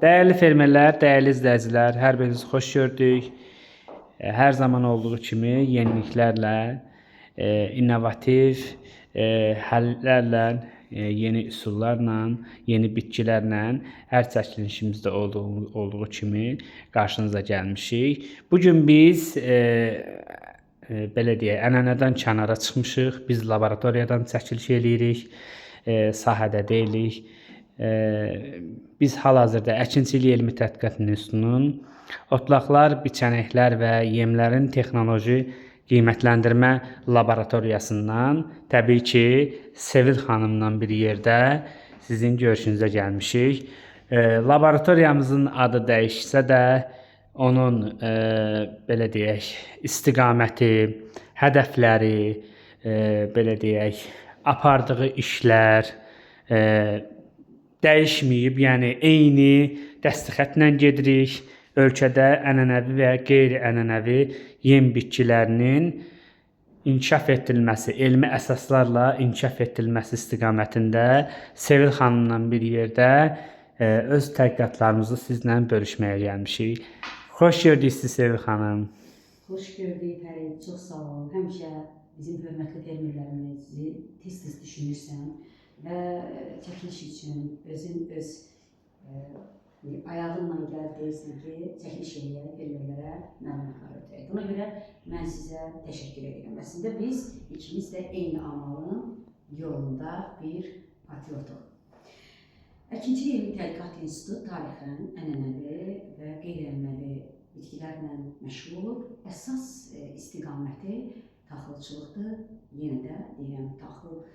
Değerli fermerlər, dəyərli izləyicilər, hər birinizi xoş gördük. Hər zaman olduğu kimi yeniliklərlə, innovativ həllərlə, yeni üsullarla, yeni bitkilərlə hər çəkilişimizdə olduğu kimi qarşınıza gəlmişik. Bugün biz belə deyək, ənənədən kənara çıxmışıq. Biz laboratoriyadan çəkiliş eləyirik, sahədə deyilik. Biz hal-hazırda Əkinçilik Elmi Tədqiqat İnstitutunun otlaqlar, biçənəklər və yemlərin texnoloji qiymətləndirmə laboratoriyasından təbii ki, Sevil xanımla bir yerdə sizin görüşünüzə gəlmişik. Laboratoriyamızın adı dəyişsə də onun belə deyək, istiqaməti, hədəfləri, belə deyək, apardığı işlər dəyişməyib, yəni eyni dəstəxətlə gedirik. Ölkədə ənənəvi və qeyri-ənənəvi yem bitkilərinin inkişaf etdirilməsi, elmi əsaslarla inkişaf etdirilməsi istiqamətində Sevil xanımla bir yerdə öz tədqiqatlarımızı sizlə bölüşməyə gəlmişik. Xoş gördük sizi Sevil xanım. Xoş gördük Fərid, çox sağ ol. Həmişə bizim hörmətli fermerlərimizi tez-tez düşünürsən və çəkiliş üçün özün öz ayağınla gəldiysən ki, çəkiliş eləyərək fermerlərə məlumatlar ötürək. Buna görə mən sizə təşəkkür edirəm. Əslində biz ikimiz də eyni amalın yolunda bir patriotuq. Əkinçilik Elmi Tədqiqat İnstitutu tarixən ənənəvi və qeyri-ənənəvi bitkilərlə məşğul olub. Əsas istiqaməti taxılçılıqdır. Yenə də deyirəm, taxıl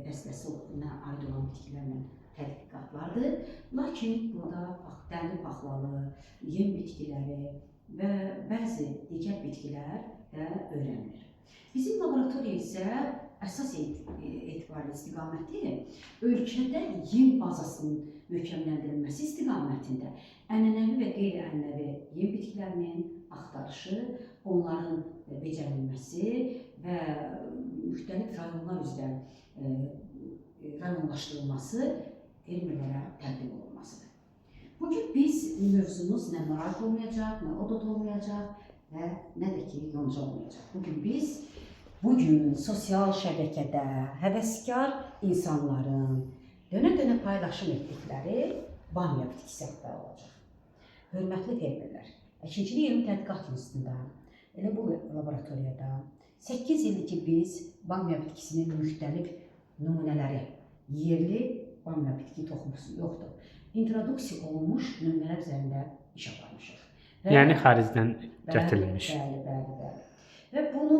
dəstəsinə aid olan bitkilərlə tədqiqatlardır. Lakin burada dənli paxlalı, yem bitkiləri və bəzi digər bitkilər də öyrənilir. Bizim laboratoriya isə əsas etibarlı istiqaməti ölkədə yem bazasının möhkəmləndirilməsi istiqamətində ənənəvi və qeyri-ənənəvi yem bitkilərinin axtarışı, onların becərilməsi və müxtəlif rayonlar üzrə rayonlaşdırılması fermerlərə təqdim olunmasıdır. Bugün biz mövzumuz nə maraq olmayacaq, nə odot olmayacaq və nə də ki, yonca olmayacaq. Bugün sosial şəbəkədə həvəskar insanların dönə-dönə paylaşım etdikləri bamya bitkisi haqqında olacaq. Hörmətli fermerlər, Əkinçilik Elmi Tədqiqat İnstitutunda, elə bu laboratoriyada 8 ildir ki, biz bamya bitkisinin müxtəlif nümunələri, yerli bamya bitki toxumusu yoxdur, introduksiya olunmuş nümunələr üzərində iş aparmışıq. Yəni xaricdən gətirilmiş. Bəli. Və bunu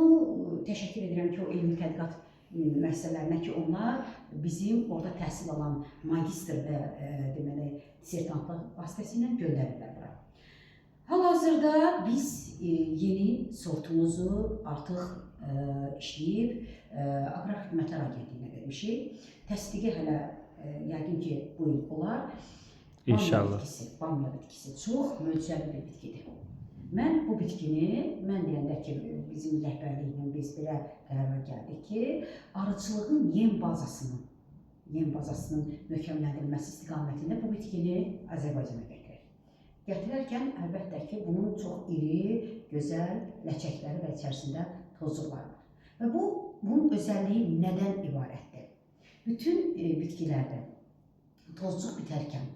təşəkkür edirəm ki, o elmi tədqiqat müəssisələrinə ki, onlar bizim orada təhsil alan magistr və deməli, dissertantlıq vasitəsilə göndərirlər bura. Hal-hazırda biz yeni sortumuzu artıq işləyib Aqrar Xidmətlər Agentliyinə vermişik. Təsdiqi hələ yəqin ki, bu il olar. İnşallah. Bamya bitkisi çox möcüzəli bir bitkidir. Mən bu bitkini, mən deyəndə ki, bizim rəhbərliklə biz belə qərara gəldik ki, arıçılığın yem bazasının möhkəmləndirilməsi istiqamətində bu bitkini Azərbaycana gətirək. Gətirərkən, əlbəttə ki, bunun çox iri, gözəl ləçəkləri və içərisində tozluqlar var. Və bunun özəlliyi nədən ibarətdir? Bütün bitkilərdə tozluq bitərkən,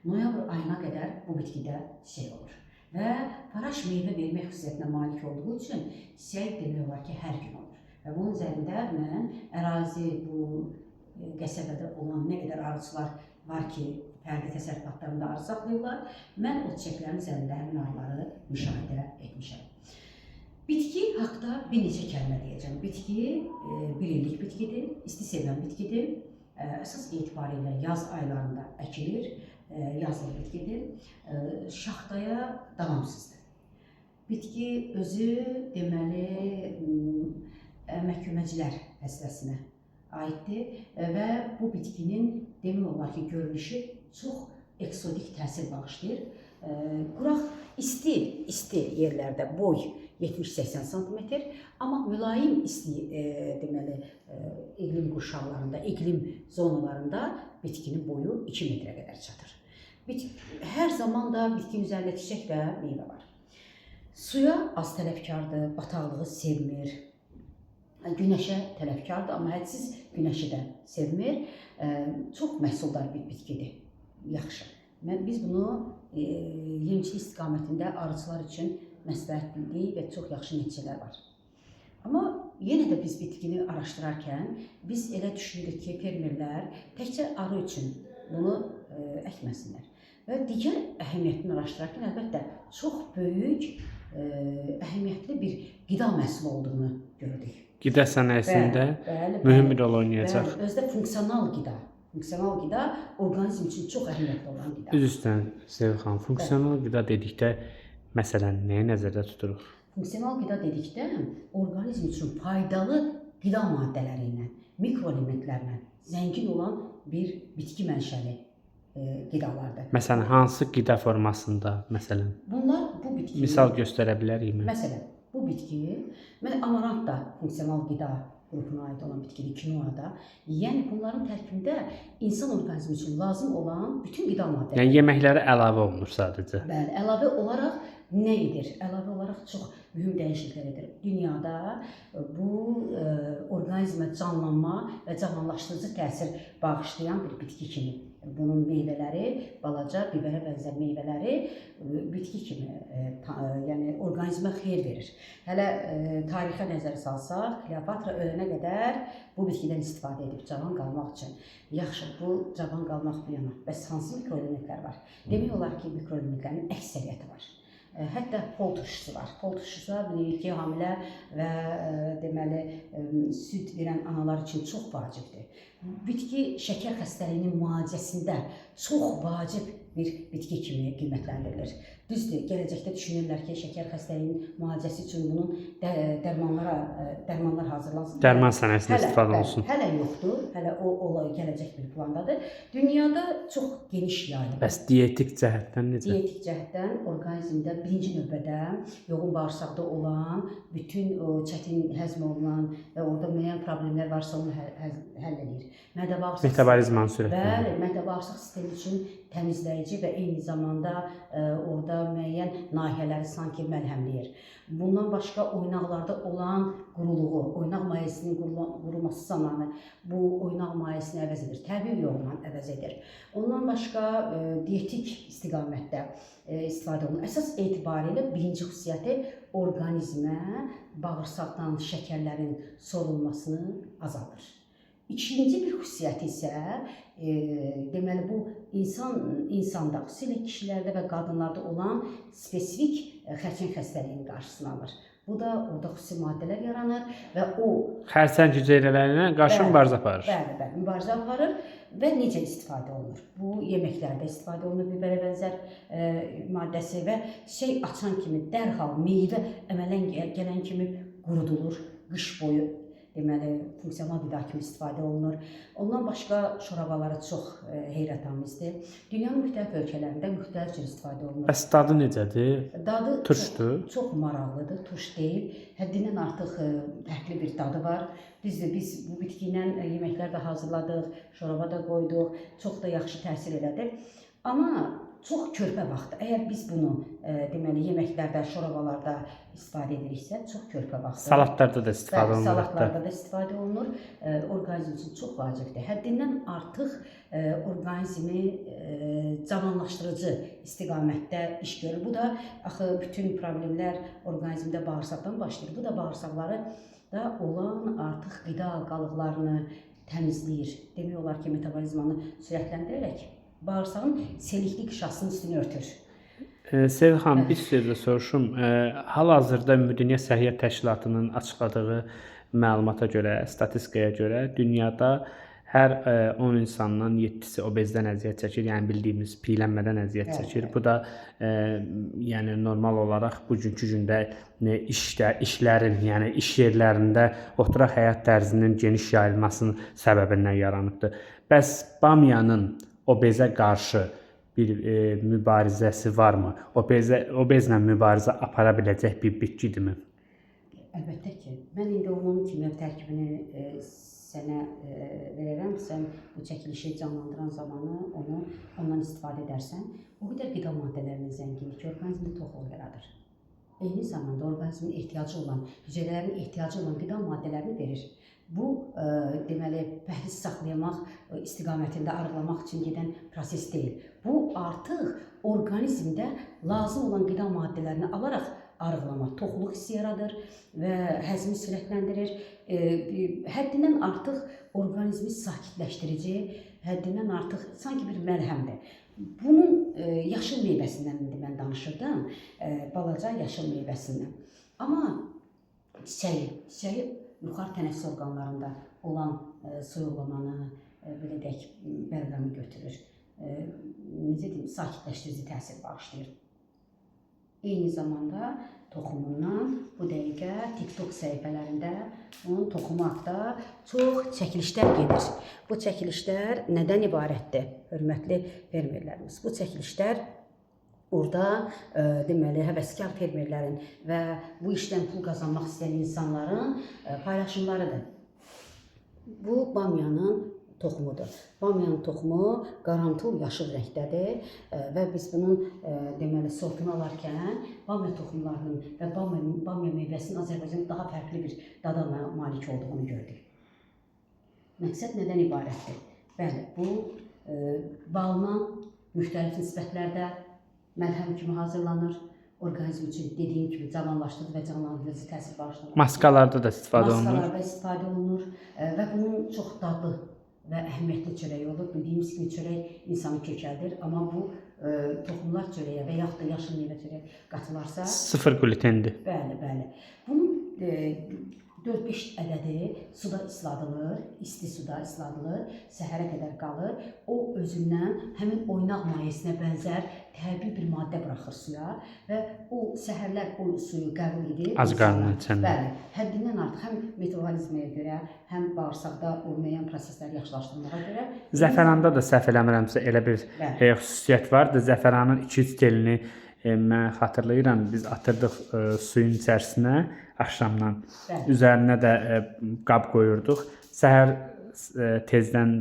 noyabr ayına qədər bu bitkidə çiçək olur. Və faraş meyvə vermək xüsusiyyətinə malik olduğu üçün çiçək demək olar ki, hər gün olur. Və bunun üzərində mən ərazi, bu qəsəbədə olan nə qədər arıçılar var ki, fərdi təsərrüfatlarında arı saxlayırlar, mən o çiçəklərin üzərində həmin arıları müşahidə etmişəm. Bitki haqda bir neçə kəlmə deyəcəm. Bitki bir illik bitkidir, isti sevən bitkidir. Əsas etibarilə yaz aylarında əkilir, yazılı bitkidir. Şaxtaya davamsızdır. Bitki özü deməli əmək-köməkçilər həstəsinə aiddir və bu bitkinin demək olar ki, görünüşü çox eksotik təsir bağışlayır. Quraq isti yerlərdə boy 70-80 sm, amma mülayim isti deməli iqlim qurşaqlarında, iqlim zonalarında bitkinin boyu 2 metrə qədər çatır. Hər zaman da bitkinin üzərində çiçək və meyvə var. Suya az tələbkardır, bataqlığı sevmir. Günəşə tələbkardır, amma hədsiz günəşi də sevmir. Çox məhsuldar bir bitkidir. Yaxşı. Biz bunu yemçilik istiqamətində arıçılar üçün məsləhət bildik və çox yaxşı nəticələr var. Amma yenə də biz bitkini araşdırarkən biz elə düşündük ki, fermerlər təkcə arı üçün bunu əkməsinlər. Və digər əhəmiyyətini araşdırarkən əlbəttə çox böyük, əhəmiyyətli bir qida məhsulu olduğunu gördük. Qida sənayesində mühüm rol oynayacaq. Özdə funksional qida. Funksional qida orqanizm üçün çox əhəmiyyətli olan qida. Düz üstən Sevil xanım, funksional qida dedikdə məsələn nəyi nəzərdə tuturuq? Funksional qida dedikdə orqanizm üçün faydalı qida maddələri ilə, mikroelementlərlə zəngin olan bir bitki mənşəli qidalardır. Məsələn, hansı qida formasında məsələn? Bunlar bu bitki. Misal göstərə bilərikmi? Məsələn, bu bitki, amarant da funksional qida qrupuna aid olan bitkidir, kinoada. Yəni bunların tərkibində insan orqanizmi üçün lazım olan bütün qida maddələri. Yəni yeməklərə əlavə olunur sadəcə. Bəli, əlavə olaraq nə edir? Əlavə olaraq çox mühüm dəyişikliklər edir. Dünyada bu orqanizmə canlanma və canlanlaşdırıcı təsir bağışlayan bir bitki kimi. Bunun meyvələri, balaca biberə bənzər meyvələri bitki kimi, yəni orqanizmə xeyir verir. Hələ tarixə nəzər salsaq, Kleopatra ölənə qədər bu bitkidən istifadə edib cavan qalmaq üçün. Yaxşı, bu cavan qalmaq bir yana. Bəs hansı mikroelementlər var? Demək olar ki, mikroelementlərin əksəriyyəti var. Hətta fol turşusu var. Fol turşusu bilirik ki, hamilə və deməli süd verən analar üçün çox vacibdir. Bitki şəkər xəstəliyinin müalicəsində çox vacib bir bitki kimi qiymətləndirilir. Düzdür, gələcəkdə düşünürlər ki, şəkər xəstəliyinin müalicəsi üçün bunun dərmanlar hazırlansın. Dərman sənayesində istifadə olunsun. Hələ yoxdur, hələ o gələcək bir plandadır. Dünyada çox geniş yayılır. Bəs dietik cəhətdən necə? Dietik cəhətdən orqanizmdə birinci növbədə yoğun bağırsaqda olan, bütün o çətin həzm olunan və orada müəyyən problemlər varsa onu həll edir. Metabolizmanın sürətləndirir. Bəli, mədə-bağırsaq sistemi üçün təmizləyici və eyni zamanda orada müəyyən nahiyələri sanki məlhəmləyir. Bundan başqa oynaqlarda olan quruluğu, oynaq mayesinin qurulması zamanı bu oynaq mayesini əvəz edir, təbii yolla əvəz edir. Ondan başqa dietik istiqamətdə istifadə olunur. Əsas etibarilə birinci xüsusiyyəti orqanizmə bağırsaqdan şəkərlərin sorulmasını azaldır. İkinci bir xüsusiyyəti isə deməli bu insanda, xüsusilə kişilərdə və qadınlarda olan spesifik xərçəng xəstəliyinin qarşısını alır. Bu da orada xüsusi maddələr yaranır və o xərçəng hüceyrələrinə qarşı mübarizə aparır. Bəli, mübarizə aparır və necə istifadə olunur? Bu yeməklərdə istifadə olunur, biberə bənzər maddəsi və şey açan kimi dərhal meyvə əmələ gələn kimi qurudulur, qış boyu. Deməli, funksional qida kimi istifadə olunur. Ondan başqa şorabaları çox heyrətamizdir. Dünyanın müxtəlif ölkələrində müxtəlif cür istifadə olunur. Bəs dadı necədir? Dadı turşdur. Çox maraqlıdır, turş deyil. Həddindən artıq fərqli bir dadı var. Düzdür, biz bu bitki ilə yeməklər də hazırladıq, şoraba da qoyduq, çox da yaxşı təsir elədi. Amma çox körpə vaxtı. Əgər biz bunu deməli yeməklərdə, şorabalarda istifadə ediriksə, çox körpə vaxtı. Salatlarda da istifadə olunur. Salatlarda da istifadə olunur. Orqanizm üçün çox vacibdir. Həddindən artıq orqanizmi cavanlaşdırıcı istiqamətdə iş görür. Bu da axı bütün problemlər orqanizmdə bağırsaqdan başlayır. Bu da bağırsaqları da olan artıq qida qalıqlarını təmizləyir. Demək olar ki, metabolizmanı sürətləndirərək bağırsağın selikli qışasının üstünü örtür. Sevil xanım, bir sözlə soruşum. Hal-hazırda Ümumdünya Səhiyyə Təşkilatının açıqladığı məlumata görə, statistikaya görə dünyada hər 10 insandan 7-si obezdən əziyyət çəkir, yəni bildiyimiz piyələnmədən əziyyət çəkir. Bu da yəni normal olaraq bugünkü gündə işlərin, yəni iş yerlərində oturaq həyat tərzinin geniş yayılmasının səbəbindən yaranıbdır. Bəs bamyanın obezə qarşı bir mübarizəsi varmı? Obezlə mübarizə apara biləcək bir bitkidirmi? Əlbəttə ki, mən indi onun kimya tərkibini sənə verərəm. Sən bu çəkilişi canlandıran zamanı ondan istifadə edərsən. O qədər qida maddələrinin zənginliyi ki, orqanizmdə toxluq yaradır. Eyni zamanda orqanizmin ehtiyacı olan, hüceyrələrin ehtiyacı olan qida maddələrini verir. Bu, deməli, pəhriz saxlamaq istiqamətində arıqlamaq üçün gedən proses deyil. Bu, artıq orqanizmdə lazım olan qida maddələrini alaraq arıqlamaq, toxluq hissi yaradır və həzmi sürətləndirir. Həddindən artıq orqanizmi sakitləşdirici, həddindən artıq sanki bir məlhəmdir. Bunun yaşıl meyvəsindən indi mən danışırdım, balaca yaşıl meyvəsindən. Amma çiçəyi yuxarı tənəffüs orqanlarında olan soyuqlamanı, belə deyək, bəlğəmi götürür. Necə deyim, sakitləşdirici təsir bağışlayır. Eyni zamanda toxumundan bu dəqiqə TikTok səhifələrində onun toxumu haqda çox çəkilişlər gedir. Bu çəkilişlər nədən ibarətdir, hörmətli fermerlərimiz? Bu çəkilişlər orada deməli həvəskar fermerlərin və bu işdən pul qazanmaq istəyən insanların paylaşımlarıdır. Bu bamyanın toxumudur. Bamyanın toxumu qarantul yaşıl rəngdədir və biz bunun deməli sortunu alarkən bamya toxumlarının və bamya meyvəsinin Azərbaycanda daha fərqli bir dada malik olduğunu gördük. Məqsəd nədən ibarətdir? Bəli, bu baldan müxtəlif nisbətlərdə məlhəm kimi hazırlanır. Orqanizm üçün dediyim kimi cavanlaşdırıcı və canlandırıcı təsir bağışlanır. Maskalarda da istifadə olunur. Maskalarda istifadə olunur və bunun çox dadlı və əhəmiyyətli çörəyi olur. Bildiyimiz kimi çörək insanı kökəldir, amma bu toxumlar çörəyə və yaxud da yaşıl meyvə çörəyə qatılarsa... Sıfır glutendir. Bəli, bəli. Bunun 4-5 ədədi suda isladılır, isti suda isladılır, səhərə qədər qalır. O özündən həmin oynaq mayesinə bənzər təbii bir maddə buraxır suya və o səhərlər o suyu qəbul edir. Az qarnına içəndə. Bəli, həddindən artıq həm metabolizmaya görə, həm bağırsaqda o müəyyən prosesləri yaxşılaşdırmağa görə. Zəfəranda da səhv eləmirəmsə elə bir xüsusiyyət vardı. Zəfəranın 2-3 telini mən xatırlayıram, biz atırdıq suyun içərisinə axşamdan. Üzərinə də qab qoyurduq. Səhər tezdən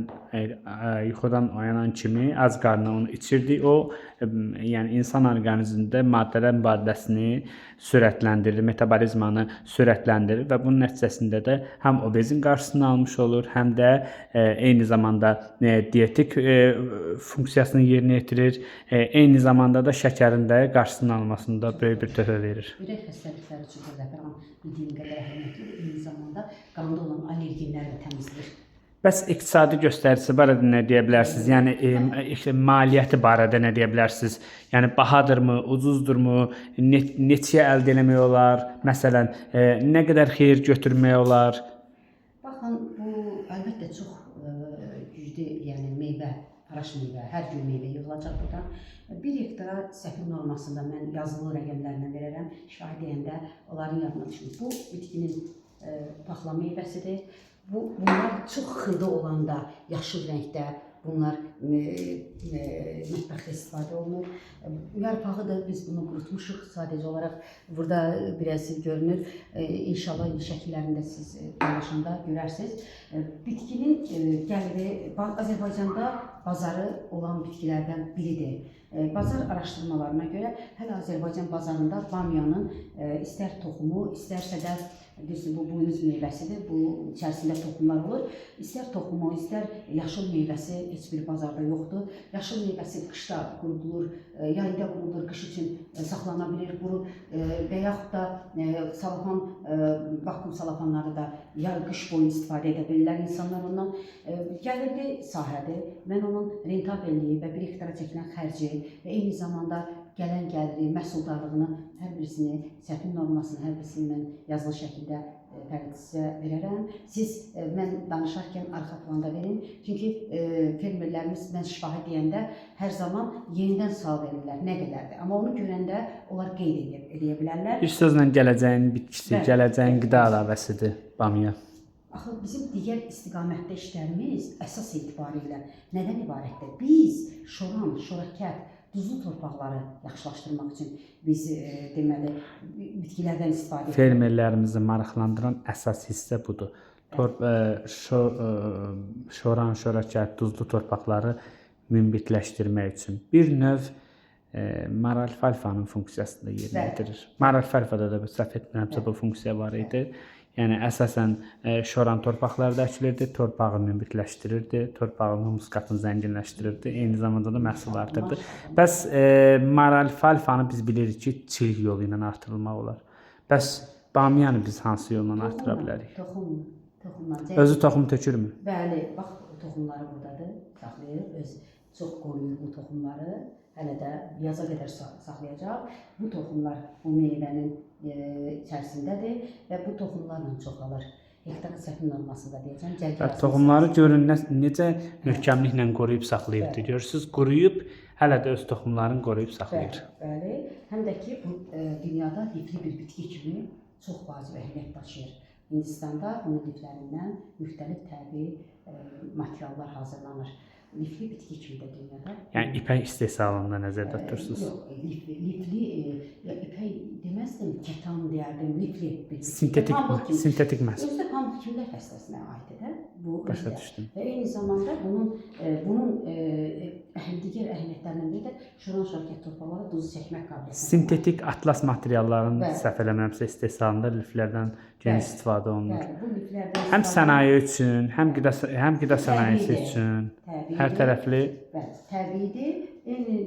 yuxudan oyanan kimi az qarnına onu içirdik. O, yəni insan orqanizmində maddələr mübadiləsini sürətləndirir, metabolizmanı sürətləndirir və bunun nəticəsində də həm obezin qarşısını almış olur, həm də eyni zamanda dietik funksiyasını yerinə yetirir, eyni zamanda da şəkərin də qarşısının almasında böyük bir töhfə verir. Ürək xəstəlikləri üçün də zəfəran bildiyim qədər əhəmiyyətlidir, eyni zamanda qanda olan allergenləri də təmizləyir. Bəs iqtisadi göstəricisi barədə nə deyə bilərsiniz? Yəni maliyyəti barədə nə deyə bilərsiniz? Yəni bahadırmı, ucuzdurmu, neçəyə əldə etmək olar? Məsələn, nə qədər xeyir götürmək olar? Baxın, bu əlbəttə çox güclü, yəni meyvə, araş meyvə, hər gün meyvə yığılacaq buradan. 1 hektara səhvin normasında mən yazılı rəqəmlərlə verərəm, şahid deyəndə onların yadına düşmür. Bu bitkinin paxla meyvəsidir. Bunlar çox xırda olanda, yaşıl rəngdə, bunlar mətbəxdə istifadə olunur. Yarpağı da biz bunu qurutmuşuq, sadəcə olaraq burada biraz görünür. İnşallah şəkillərində siz paylaşanda görərsiniz. Bitkinin gəliri Azərbaycanda bazarı olan bitkilərdən biridir. Bazar araşdırmalarına görə hələ Azərbaycan bazarında bamyanın istər toxumu, istərsə də bu buynuz meyvəsidir, bu içərisində toxumlar olur. İstər toxumu, istər yaşıl meyvəsi heç bir bazarda yoxdur. Yaşıl meyvəsi qışda qurudulur, yayda qurudulur, qış üçün saxlana bilir, qurur və yaxud da salafan, vakuum salafanları da qış boyu istifadə edə bilirlər insanlar ondan. Gəlirli sahədir, mən onun rentabelliyi və 1 hektara çəkilən xərci və eyni zamanda gələn gəliri, məhsuldarlığını, hər birisini, səhvin normasını, hər birisini mən yazılı şəkildə sizə verərəm. Siz mən danışarkən arxa planda verin. Çünki fermerlərimiz mən şifahi deyəndə hər zaman yenidən sual verirlər, nə qədərdir. Amma onu görəndə onlar qeyd edə bilərlər. Bir sözlə gələcəyin bitkisi, gələcəyin qida əlavəsidir bamya. Axı bizim digər istiqamətdə işlərimiz əsas etibarilə nədən ibarətdir? Biz şoran, şorakət, duzlu torpaqları yaxşılaşdırmaq üçün biz deməli bitkilərdən istifadə edirik. Fermerlərimizi maraqlandıran əsas hissə budur. şoran, şörakət, duzlu torpaqları münbitləşdirmək üçün bir növ maralfalfanın funksiyasını da yerinə yetirir. Maralfalfada da səhv etmirəmsə bu funksiya var idi. Yəni əsasən şoran torpaqlarda əkilirdi, torpağı münbitləşdirirdi, torpağın humuskatını zənginləşdirirdi, eyni zamanda da məhsul artırdı. Bəs maralfalfanı biz bilirik ki, çilq yolu ilə artırılmaq olar. Bəs bamiyanı biz hansı yolla artıra bilərik? Toxumdan. Özü toxum tökürmü? Bəli, bax toxumları buradadır, saxlayır, çox qoruyur bu toxumları. Hələ də yaza qədər saxlayacaq. Bu toxumlar bu meyvənin içərisindədir və bu toxumlarla çoxalır. Hektar səhvin olmasında deyəcəm. Toxumları görün necə möhkəmliklə qoruyub saxlayırdı. Görürsüz, quruyub hələ də öz toxumlarını qoruyub saxlayır. Bəli, həm də ki bu dünyada lifli bir bitki kimi çox vacib əhəmiyyət daşıyır. Hindistanda bunun liflərindən müxtəlif təbii materiallar hazırlanır. Lifli bitki kimi də dünyada. Yəni ipək istehsalında nəzərdə tutursunuz? Yox, lifli, ipək deməzdim, kətan deyərdim, lifli bitki. Sintetik məhsul. Özdə pamuk kimlər fəsləsinə aid edir. Başa düşdüm. Və eyni zamanda bunun digər əhəmiyyətlərindən biri də şoran şörakət torpaqlara duzu çəkmək qabiliyyəti. Sintetik atlas materialların səhv eləmirəmsə istehsalında liflərdən geniş istifadə olunur. Bu liflərdən həm sənaye üçün, həm qida sənayesi üçün hər tərəfli. Bəli, təbiidir.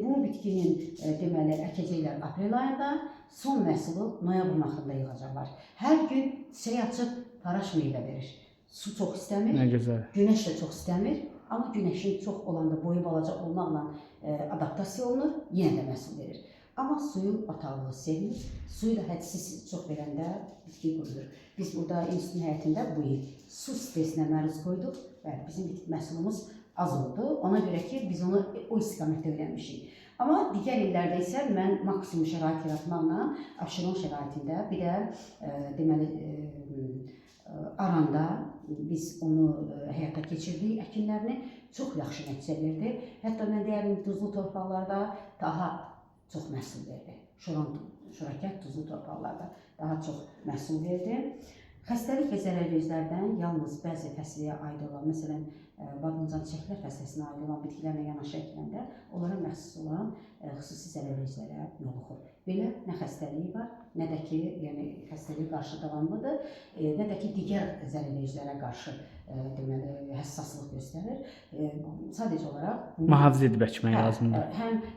Bu bitkinin deməli əkəcəklər aprel ayında, son məhsulu noyabrın axırında yığacaqlar. Hər gün çiçək açıb paraş meyvə verir. Su çox istəmir. Nə gözəl. Günəş də çox istəmir. Amma günəşin çox olanda boyu balaca olmaqla adaptasiya olunur, yenə də məhsul verir. Amma suyu bataqlığı sevmir. Suyu da hədsiz çox verəndə bitki qurulur. Biz burada institutun həyətində bu il su stresinə məruz qoyduq və bizim məhsulumuz az oldu. Ona görə ki, biz onu o istiqamətdə öyrənmişik. Amma digər illərdə isə mən maksimum şərait yaratmaqla Abşeron şəraitində, bir də deməli Aranda biz onu həyata keçirdik, əkinlərini çox yaxşı nəticə verdi. Hətta mən deyərdim, duzlu torpaqlarda daha çox məhsul verdi. Şörakət duzlu torpaqlarda daha çox məhsul verdi. Xəstəlik və zərərvericilərdən yalnız bəzi fəsliyə aid olan, məsələn, badıncan çiçəklər fəslisinə aid olan bitkilərlə yanaşı əkiləndə onlara məxsus olan xüsusi zərərvericilərə yoluxur. Belə nə xəstəliyi var, nə də ki, yəni xəstəliyə qarşı davamlıdır, nə də ki, digər zərərvericilərə qarşı deməli həssaslıq göstərir. Sadəcə olaraq mühafizə edib əkmək lazımdır.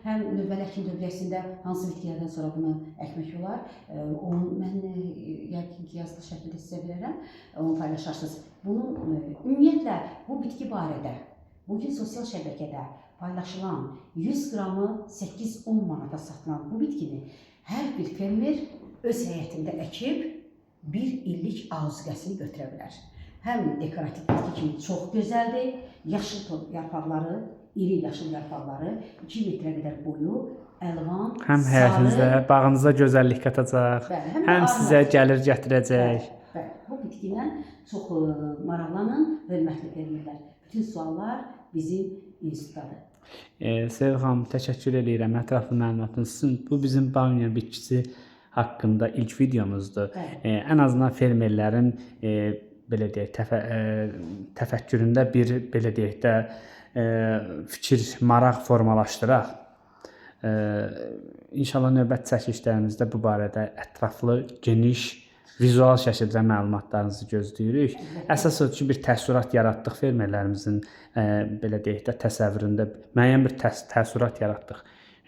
Həm növbəli əkin dövriyyəsində hansı bitkilərdən sonra bunu əkmək olar, mən yəqin ki, yazılı şəkildə sizə verərəm, onu paylaşarsınız. Bunun ümumiyyətlə bu bitki barədə bugün sosial şəbəkədə paylaşılan 100 qramı 8-10 manata satılan bu bitkini hər bir fermer öz həyətində əkib bir illik azuqəsini götürə bilər. Həm dekorativ bitki kimi çox gözəldir, yaşıl yarpaqları, iri yaşıl yarpaqları 2 metrə qədər boyu, əlvan, həm həyətinizə, bağınıza gözəllik qatacaq, həm sizə gəlir gətirəcək. Bu bitki ilə çox maraqlanan hörmətli fermerlər. Bütün suallar bizim institutdadır. Sevil xanım, təşəkkür edirəm ətraflı məlumatınız üçün. Bu bizim bamiya bitkisi haqqında ilk videomuzdur. Ən azından fermerlərin belə deyək, təfəkküründə bir belə deyək də fikir, maraq formalaşdıraq. İnşallah növbəti çəkilişlərimizdə bu barədə ətraflı, geniş, vizual şəkildə məlumatlarınızı gözləyirik. Əsas odur ki, bir təəssürat yaratdıq fermerlərimizin belə deyək də təsəvvüründə müəyyən bir təəssürat yaratdıq.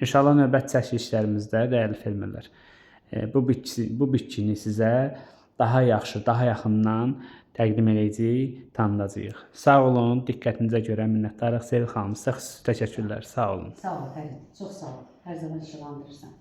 İnşallah növbəti çəkilişlərimizdə dəyərli fermerlər bu bitkini sizə daha yaxşı, daha yaxından təqdim edəcəyik, tanıdacağıq. Sağ olun, diqqətinizə görə minnətdarıq. Sevil xanım, sizə xüsusi təşəkkürlər. Sağ olun. Sağ olun, Fərid. Çox sağ olun. Hər zaman işıqlandırırsan.